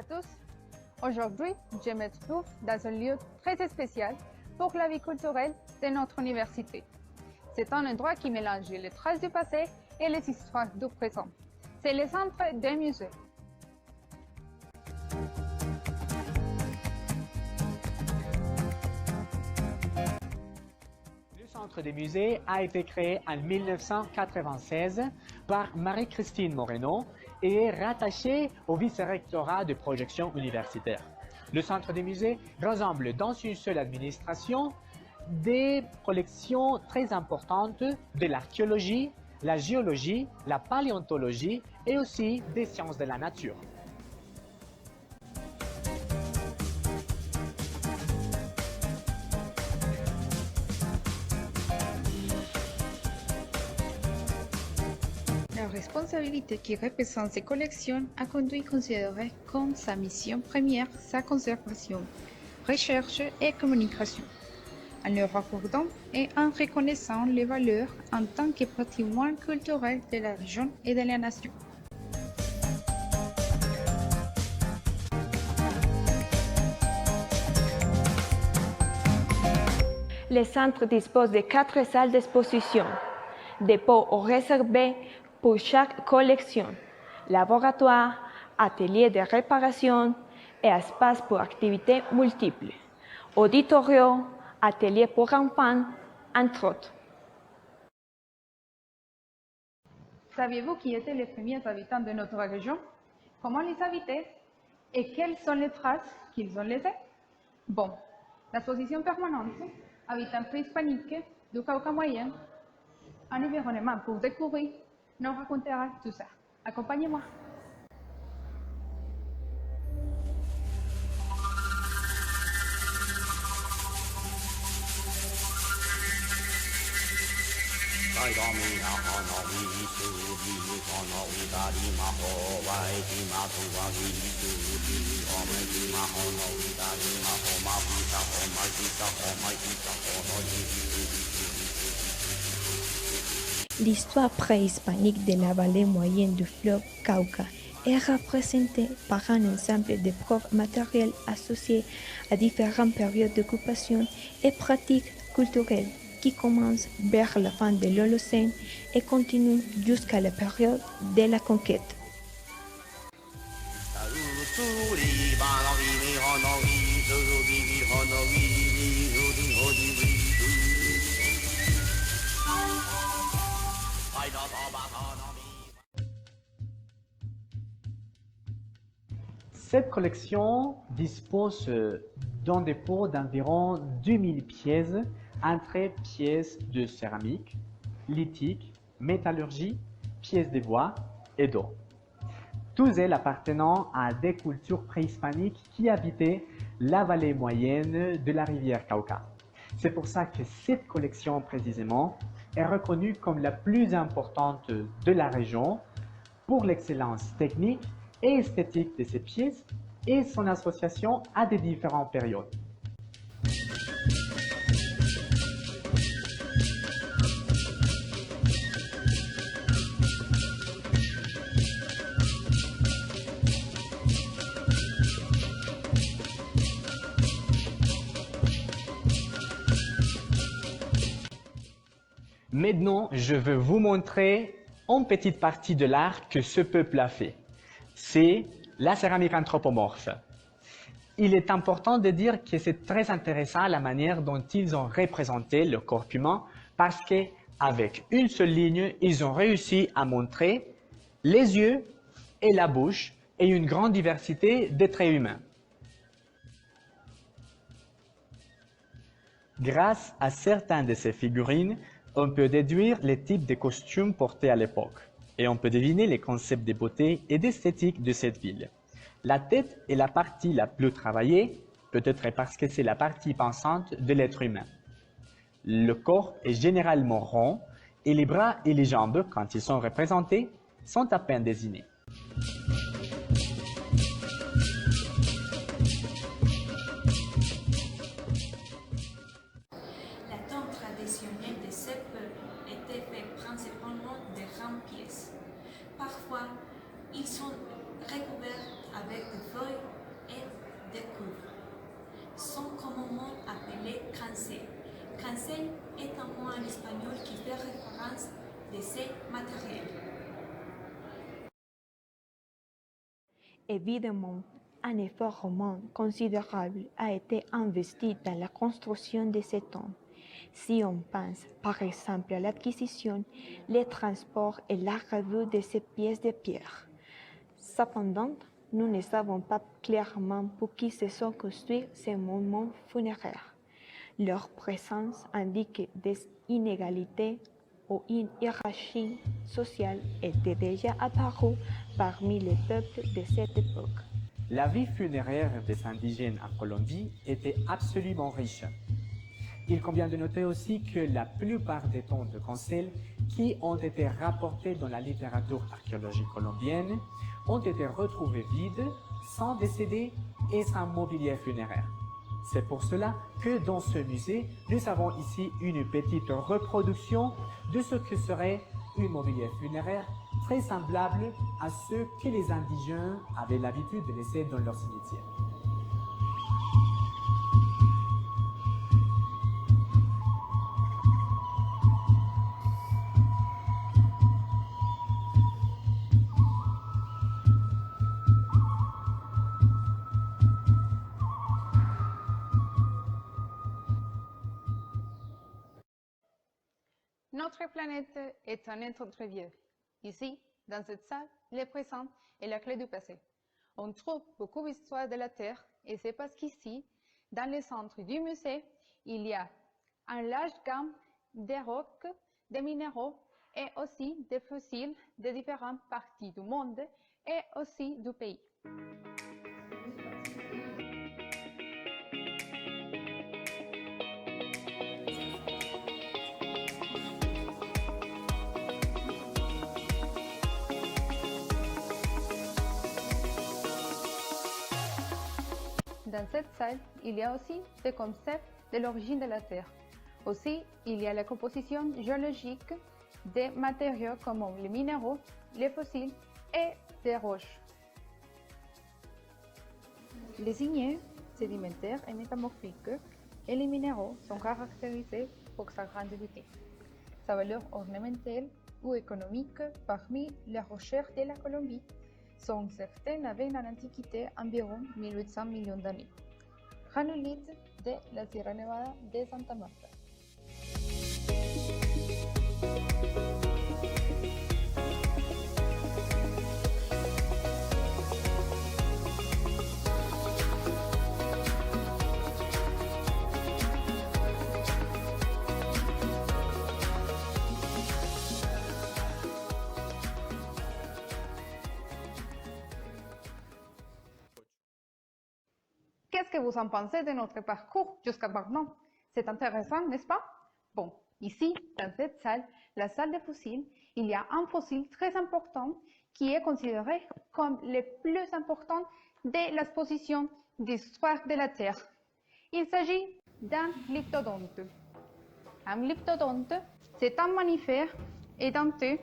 à tous. Aujourd'hui, je me trouve dans un lieu très spécial pour la vie culturelle de notre université. C'est un endroit qui mélange les traces du passé et les histoires du présent. C'est le centre des musées. Le Centre des musées a été créé en 1996 par Marie-Christine Moreno et est rattaché au vice-rectorat de projection universitaire. Le Centre des musées rassemble dans une seule administration des collections très importantes de l'archéologie, la géologie, la paléontologie et aussi des sciences de la nature. La responsabilité qui représente ces collections a conduit à considérer comme sa mission première sa conservation, recherche et communication, en leur accordant et en reconnaissant les valeurs en tant que patrimoine culturel de la région et de la nation. Le centre dispose de 4 salles d'exposition, dépôts réservés pour chaque collection, laboratoire, atelier de réparation et espace pour activités multiples, auditorium, atelier pour enfants, entre autres. Saviez-vous qui étaient les premiers habitants de notre région? Comment les habitaient? Et quelles sont les traces qu'ils ont laissées? Bon, l'exposition permanente Habitants préhispaniques du Cauca moyen, un environnement pour découvrir, nous racontera tout ça. Accompagnez-moi. L'histoire préhispanique de la vallée moyenne du fleuve Cauca est représentée par un ensemble de preuves matérielles associées à différentes périodes d'occupation et pratiques culturelles qui commencent vers la fin de l'Holocène et continuent jusqu'à la période de la conquête. Cette collection dispose d'un dépôt d'environ 2000 pièces entre pièces de céramique, lithique, métallurgie, pièces de bois et d'eau. Tous elles appartenant à des cultures préhispaniques qui habitaient la vallée moyenne de la rivière Cauca. C'est pour ça que cette collection précisément est reconnue comme la plus importante de la région pour l'excellence technique et esthétique de ces pièces et son association à des différentes périodes. Maintenant, je veux vous montrer une petite partie de l'art que ce peuple a fait. C'est la céramique anthropomorphe. Il est important de dire que c'est très intéressant la manière dont ils ont représenté le corps humain parce qu'avec une seule ligne, ils ont réussi à montrer les yeux et la bouche et une grande diversité des traits humains. Grâce à certaines de ces figurines, on peut déduire les types de costumes portés à l'époque et on peut deviner les concepts de beauté et d'esthétique de cette ville. La tête est la partie la plus travaillée, peut-être parce que c'est la partie pensante de l'être humain. Le corps est généralement rond et les bras et les jambes, quand ils sont représentés, sont à peine dessinés. La tombe traditionnelle de ce peuple était faite principalement de grandes pièces. Parfois, ils sont recouverts avec des feuilles et des courbes sont communément appelés cancel. Cancel est un mot en espagnol qui fait référence à ces matériels. Évidemment, un effort romain considérable a été investi dans la construction de ces tombes. Si on pense par exemple à l'acquisition, le transport et la revue de ces pièces de pierre. Cependant, nous ne savons pas clairement pour qui se sont construits ces monuments funéraires. Leur présence indique des inégalités ou une hiérarchie sociale étaient déjà apparues parmi les peuples de cette époque. La vie funéraire des indigènes en Colombie était absolument riche. Il convient de noter aussi que la plupart des tombes de cancel qui ont été rapportées dans la littérature archéologique colombienne ont été retrouvées vides, sans décédés et sans mobilier funéraire. C'est pour cela que dans ce musée, nous avons ici une petite reproduction de ce que serait un mobilier funéraire très semblable à ceux que les indigènes avaient l'habitude de laisser dans leur cimetière. Notre planète est un être très vieux. Ici, dans cette salle, le présent est la clé du passé. On trouve beaucoup d'histoires de la Terre et c'est parce qu'ici, dans le centre du musée, il y a une large gamme de rocs, de minéraux et aussi des fossiles de différentes parties du monde et aussi du pays. Dans cette salle, il y a aussi des concepts de l'origine de la Terre. Aussi, il y a la composition géologique des matériaux comme les minéraux, les fossiles et des roches. Les signes sédimentaires et métamorphiques et les minéraux sont caractérisés pour sa grande beauté, sa valeur ornementale ou économique parmi les recherches de la Colombie sont certaines avec dans l'Antiquité environ 1800 millions d'années. Granulite de la Sierra Nevada de Santa Marta. Qu'est-ce que vous en pensez de notre parcours jusqu'à maintenant? C'est intéressant, n'est-ce pas? Bon, ici, dans cette salle, la salle des fossiles, il y a un fossile très important qui est considéré comme le plus important de l'exposition d'histoire de la Terre. Il s'agit d'un glyptodonte. Un glyptodonte, c'est un mammifère édenté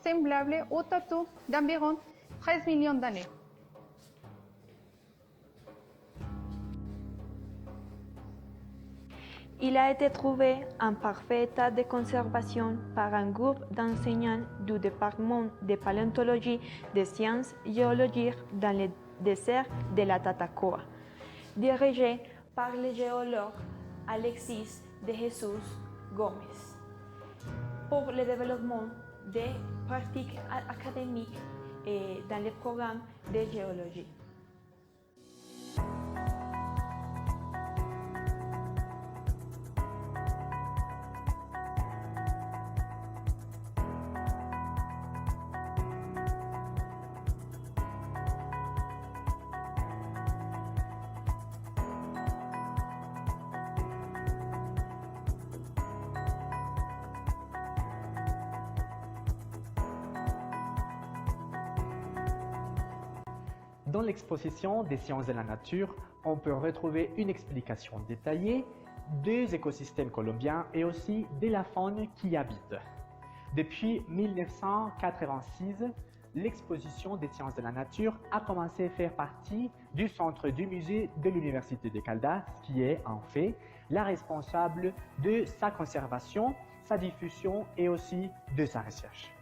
semblable au tatou d'environ 13 millions d'années. Il a été trouvé en parfait état de conservation par un groupe d'enseignants du département de paléontologie des sciences géologiques dans le désert de la Tatacoa, dirigé par le géologue Alexis de Jesus Gómez, pour le développement des pratiques académiques et dans les programmes de géologie. Dans l'exposition des sciences de la nature, on peut retrouver une explication détaillée des écosystèmes colombiens et aussi de la faune qui y habite. Depuis 1986, l'exposition des sciences de la nature a commencé à faire partie du centre du musée de l'Université de Caldas, qui est en fait la responsable de sa conservation, sa diffusion et aussi de sa recherche.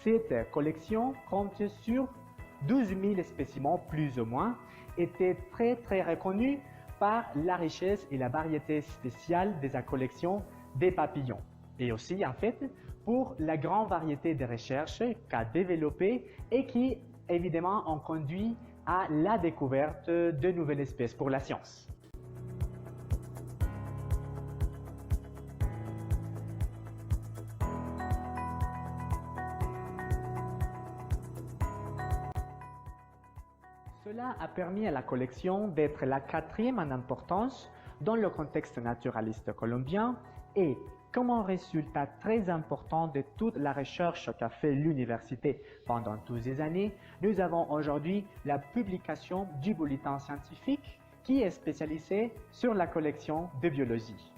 Cette collection compte sur 12 000 spécimens plus ou moins, était très reconnue par la richesse et la variété spéciale de sa collection des papillons. Et aussi, en fait, pour la grande variété de recherches qu'a développées et qui, évidemment, ont conduit à la découverte de nouvelles espèces pour la science. Cela a permis à la collection d'être la 4e en importance dans le contexte naturaliste colombien et, comme un résultat très important de toute la recherche qu'a fait l'université pendant toutes ces années, nous avons aujourd'hui la publication du bulletin scientifique qui est spécialisé sur la collection de biologie.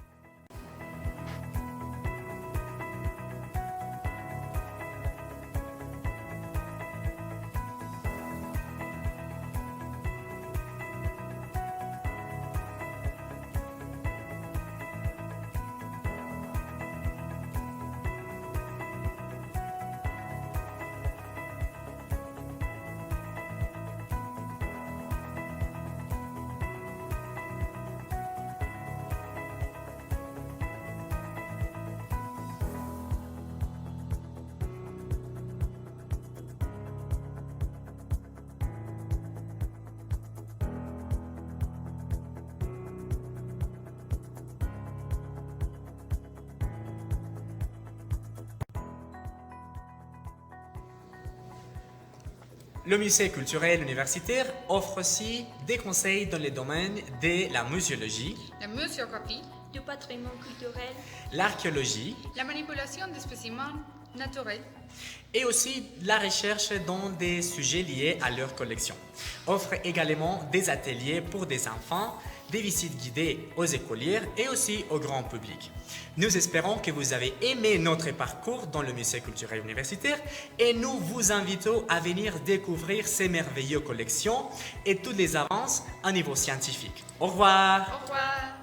Le musée culturel universitaire offre aussi des conseils dans les domaines de la muséologie, La muséographie, Du patrimoine culturel, l'archéologie la manipulation des spécimens naturels, et aussi la recherche dans des sujets liés à leur collection. Offre également des ateliers pour des enfants, des visites guidées aux écolières et aussi au grand public. Nous espérons que vous avez aimé notre parcours dans le musée culturel universitaire et nous vous invitons à venir découvrir ces merveilleuses collections et toutes les avances à niveau scientifique. Au revoir! Au revoir.